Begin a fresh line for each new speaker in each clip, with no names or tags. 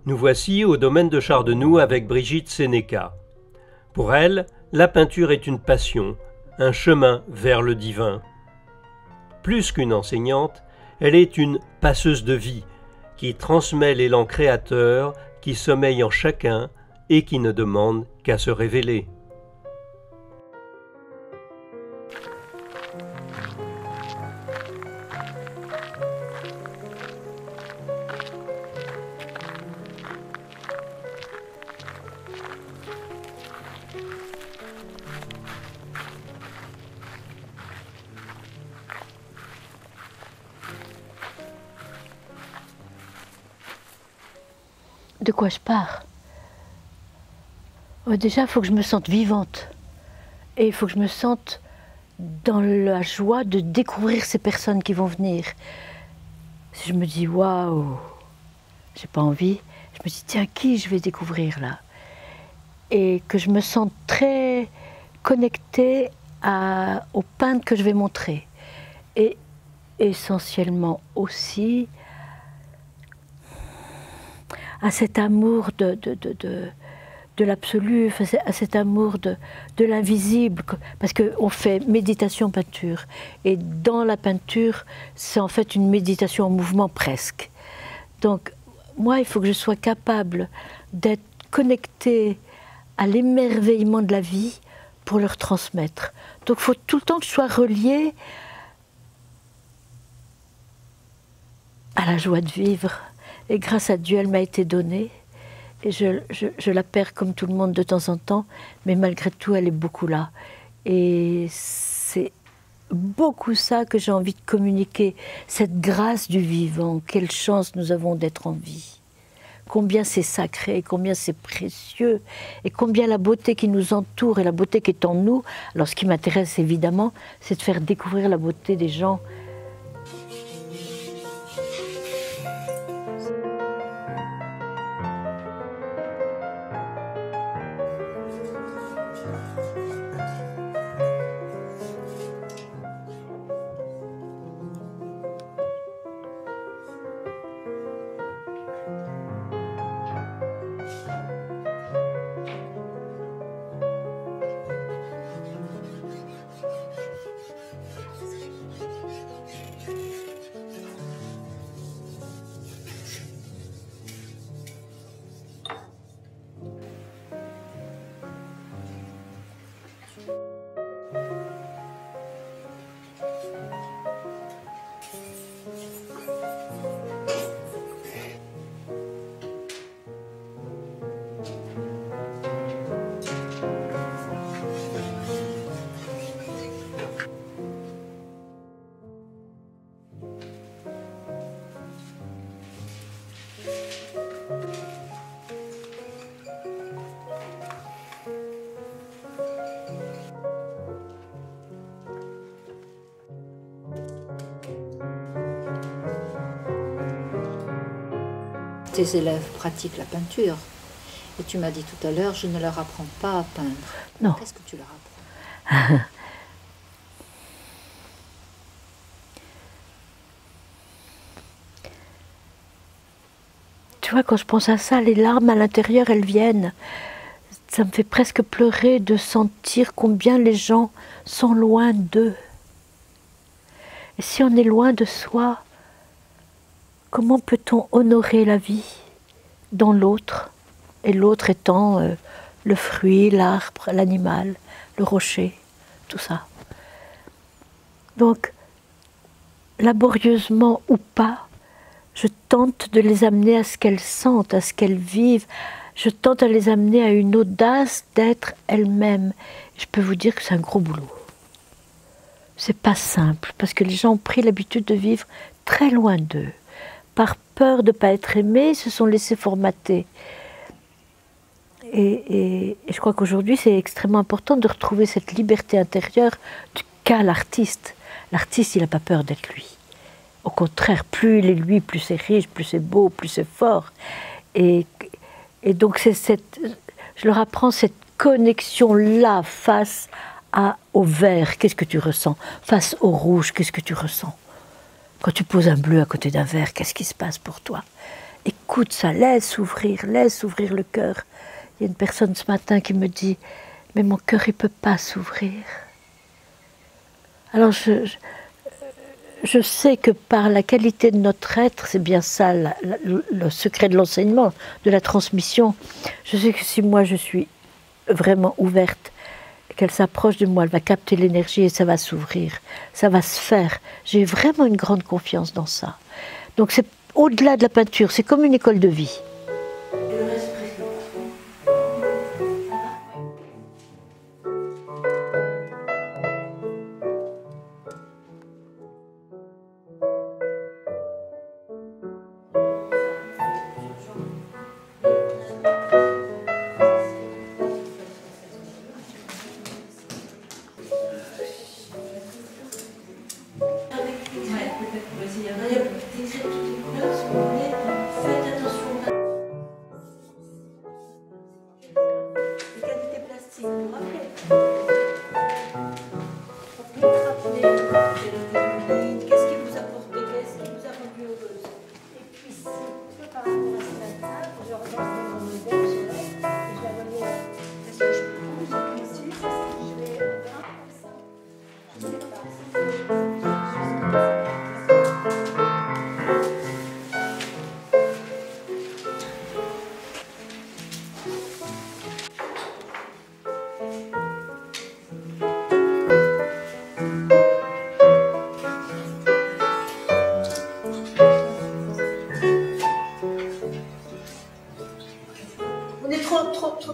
Nous voici au domaine de Chardenoux avec Brigitte Sénéca. Pour elle, la peinture est une passion, un chemin vers le divin. Plus qu'une enseignante, elle est une passeuse de vie qui transmet l'élan créateur qui sommeille en chacun et qui ne demande qu'à se révéler.
De quoi je pars? Déjà, il faut que je me sente vivante. Et il faut que je me sente dans la joie de découvrir ces personnes qui vont venir. Si je me dis, waouh, j'ai pas envie, je me dis, tiens, qui je vais découvrir là? Et que je me sente très connectée au peintre que je vais montrer. Et essentiellement aussi à cet amour de l'absolu, à cet amour de l'invisible, parce qu'on fait méditation-peinture, et dans la peinture, c'est en fait une méditation en mouvement presque. Donc, moi, il faut que je sois capable d'être connectée à l'émerveillement de la vie pour leur transmettre. Donc, il faut tout le temps que je sois reliée à la joie de vivre. Et grâce à Dieu, elle m'a été donnée. Et je la perds comme tout le monde de temps en temps, mais malgré tout, elle est beaucoup là. Et c'est beaucoup ça que j'ai envie de communiquer, cette grâce du vivant. Quelle chance nous avons d'être en vie. Combien c'est sacré, combien c'est précieux, et combien la beauté qui nous entoure et la beauté qui est en nous. Alors ce qui m'intéresse évidemment, c'est de faire découvrir la beauté des gens.
Tes élèves pratiquent la peinture. Et tu m'as dit tout à l'heure, je ne leur apprends pas à peindre.
Non.
Qu'est-ce que tu leur apprends?
Tu vois, quand je pense à ça, les larmes à l'intérieur, elles viennent. Ça me fait presque pleurer de sentir combien les gens sont loin d'eux. Et si on est loin de soi, comment peut-on honorer la vie dans l'autre? Et l'autre étant le fruit, l'arbre, l'animal, le rocher, tout ça. Donc, laborieusement ou pas, je tente de les amener à ce qu'elles sentent, à ce qu'elles vivent. Je tente à les amener à une audace d'être elles-mêmes. Je peux vous dire que c'est un gros boulot. C'est pas simple, parce que les gens ont pris l'habitude de vivre très loin d'eux. Par peur de ne pas être aimés, ils se sont laissés formater. Et je crois qu'aujourd'hui, c'est extrêmement important de retrouver cette liberté intérieure qu'a l'artiste. L'artiste, il n'a pas peur d'être lui. Au contraire, plus il est lui, plus c'est riche, plus c'est beau, plus c'est fort. Et donc, je leur apprends cette connexion-là face au vert, qu'est-ce que tu ressens? Face au rouge, qu'est-ce que tu ressens? Quand tu poses un bleu à côté d'un vert, qu'est-ce qui se passe pour toi? écoute ça, laisse ouvrir le cœur. Il y a une personne ce matin qui me dit, mais mon cœur, il ne peut pas s'ouvrir. Alors je sais que par la qualité de notre être, c'est bien ça le secret de l'enseignement, de la transmission. Je sais que si moi je suis vraiment ouverte, qu'elle s'approche de moi, elle va capter l'énergie et ça va s'ouvrir, ça va se faire. J'ai vraiment une grande confiance dans ça. Donc c'est au-delà de la peinture, c'est comme une école de vie.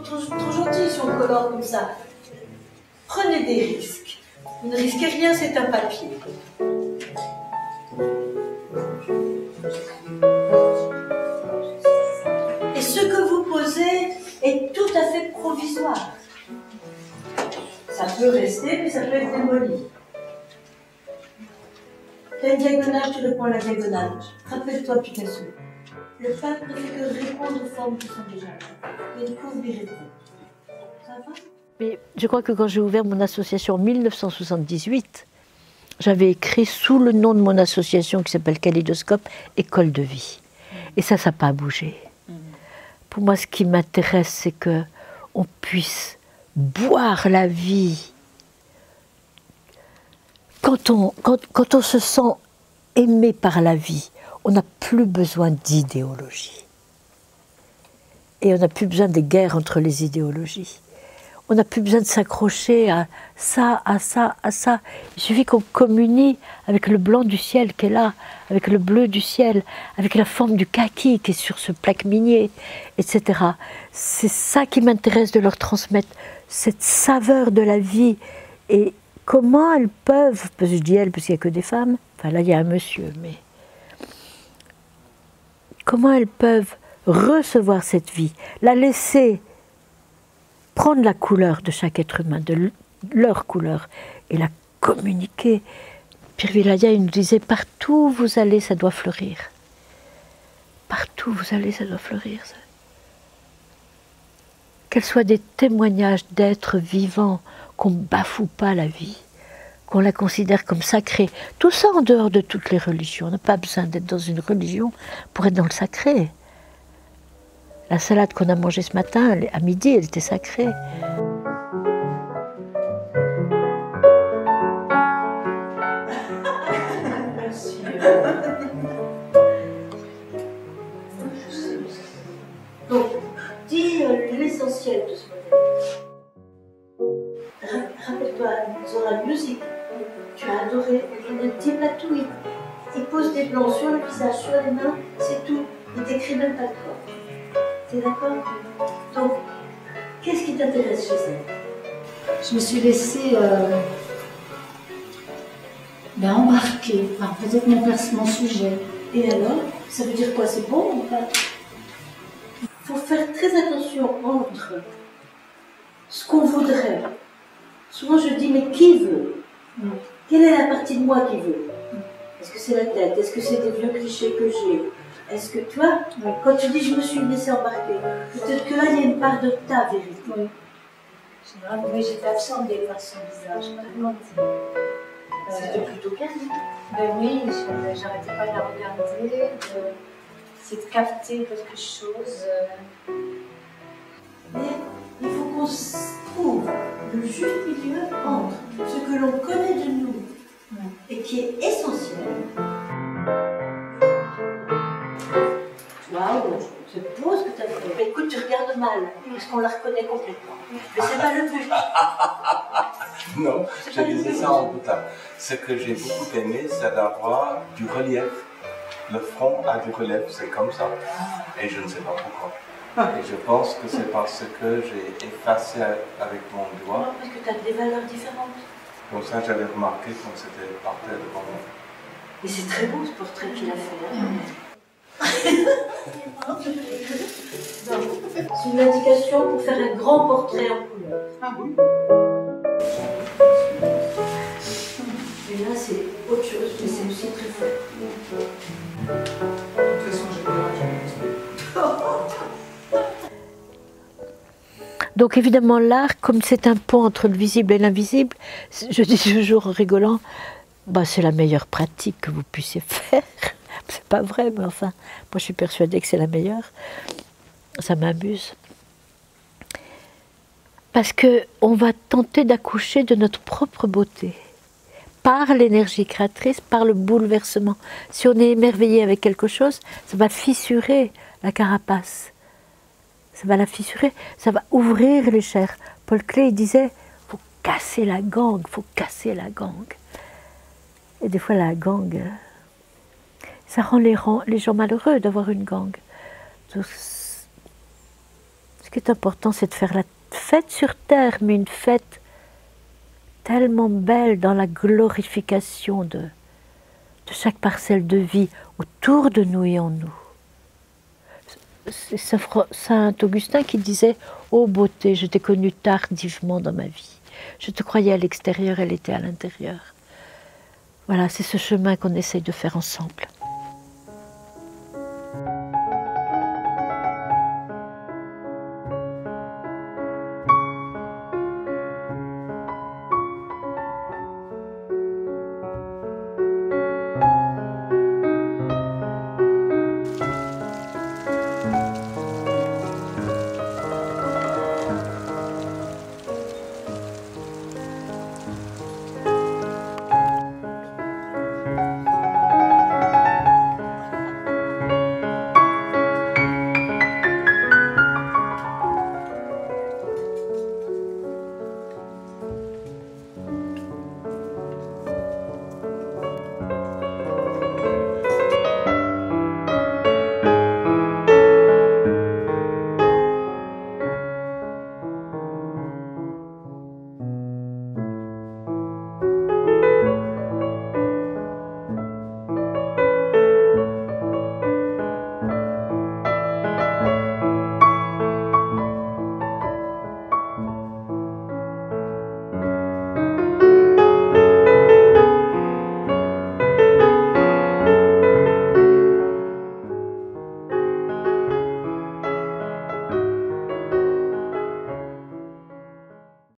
Trop gentil si on colore comme ça. Prenez des risques. Vous ne risquez rien, c'est un papier. Et ce que vous posez est tout à fait provisoire. Ça peut rester, mais ça peut être démoli. Tu as une diagonale, tu reprends la diagonale. Rappelle-toi Picasso. Le peintre ne fait que répondre aux formes qui sont déjà là. Il couvre les réponses. Ça va ?
Mais je crois que quand j'ai ouvert mon association en 1978, j'avais écrit sous le nom de mon association qui s'appelle Kaléidoscope, École de vie. Et ça n'a pas bougé. Pour moi, ce qui m'intéresse, c'est qu'on puisse boire la vie. Quand on se sent aimé par la vie, on n'a plus besoin d'idéologie. Et on n'a plus besoin des guerres entre les idéologies. On n'a plus besoin de s'accrocher à ça, à ça, à ça. Il suffit qu'on communie avec le blanc du ciel qui est là, avec le bleu du ciel, avec la forme du kaki qui est sur ce plaque minier, etc. C'est ça qui m'intéresse de leur transmettre, cette saveur de la vie. Et comment elles peuvent, parce que je dis elles parce qu'il n'y a que des femmes, enfin là il y a un monsieur, mais comment elles peuvent recevoir cette vie, la laisser prendre la couleur de chaque être humain, de leur couleur, et la communiquer. Pierre Vilayet, il nous disait, partout où vous allez, ça doit fleurir. Partout où vous allez, ça doit fleurir. Qu'elles soient des témoignages d'êtres vivants, qu'on ne bafoue pas la vie, qu'on la considère comme sacrée. Tout ça en dehors de toutes les religions. On n'a pas besoin d'être dans une religion pour être dans le sacré. La salade qu'on a mangée ce matin, à midi, elle était sacrée.
Merci. Donc, dis l'essentiel de ce modèle. Rappelle-toi, Zora Music, tu as adoré le type là tout. Il pose des blancs sur le visage, sur les mains, c'est tout. Il décrit même pas le corps. T'es d'accord? Donc, qu'est-ce qui t'intéresse chez elle?
Je me suis laissée embarquer, enfin, peut-être mon sujet.
Et alors, ça veut dire quoi? C'est bon ou pas? Il faut faire très attention entre ce qu'on voudrait. Souvent je dis, mais qui veut? Quelle est la partie de moi qui veut? Est-ce que c'est la tête? Est-ce que c'est des vieux clichés que j'ai? Est-ce que, tu vois, quand tu dis je me suis laissée embarquer, peut-être que là il y a une part de ta vérité.
Oui. Oui, j'étais absorbée par son visage, vraiment.
C'était plutôt calme.
Ben oui, j'arrêtais pas de la regarder.
c'est de capter quelque chose.
Mais il faut qu'on trouve le juste milieu entre ce que l'on connaît de nous et qui est essentiel. Waouh, c'est beau ce que tu as fait. Mais écoute, tu regardes mal, parce qu'on la reconnaît complètement. Mais c'est pas le but.
Non, je disais ça en boutin. Ce que j'ai beaucoup aimé, c'est d'avoir du relief. Le front a du relief, c'est comme ça. Et je ne sais pas pourquoi. Et je pense que c'est parce que j'ai effacé avec mon doigt.
Non, parce que tu as des valeurs différentes.
Comme ça, j'avais remarqué quand c'était par terre devant moi.
Et c'est très beau ce portrait qu'il a fait. Hein. C'est une indication pour faire un grand portrait en couleur.
Ah oui.
Et là, c'est autre chose, mais c'est aussi très fort.
De toute façon, j'ai pas
Donc évidemment, l'art, comme c'est un pont entre le visible et l'invisible, je dis toujours en rigolant, bah, c'est la meilleure pratique que vous puissiez faire. C'est pas vrai, mais enfin, moi je suis persuadée que c'est la meilleure. Ça m'amuse. Parce qu'on va tenter d'accoucher de notre propre beauté. Par l'énergie créatrice, par le bouleversement. Si on est émerveillé avec quelque chose, ça va fissurer la carapace. Ça va la fissurer, ça va ouvrir les chairs. Paul Klee il disait, faut casser la gangue, faut casser la gangue. Et des fois la gangue, ça rend les gens malheureux d'avoir une gangue. Donc, ce qui est important, c'est de faire la fête sur terre, mais une fête tellement belle dans la glorification de chaque parcelle de vie autour de nous et en nous. C'est Saint Augustin qui disait « Ô beauté, je t'ai connue tardivement dans ma vie. Je te croyais à l'extérieur, elle était à l'intérieur. » Voilà, c'est ce chemin qu'on essaye de faire ensemble.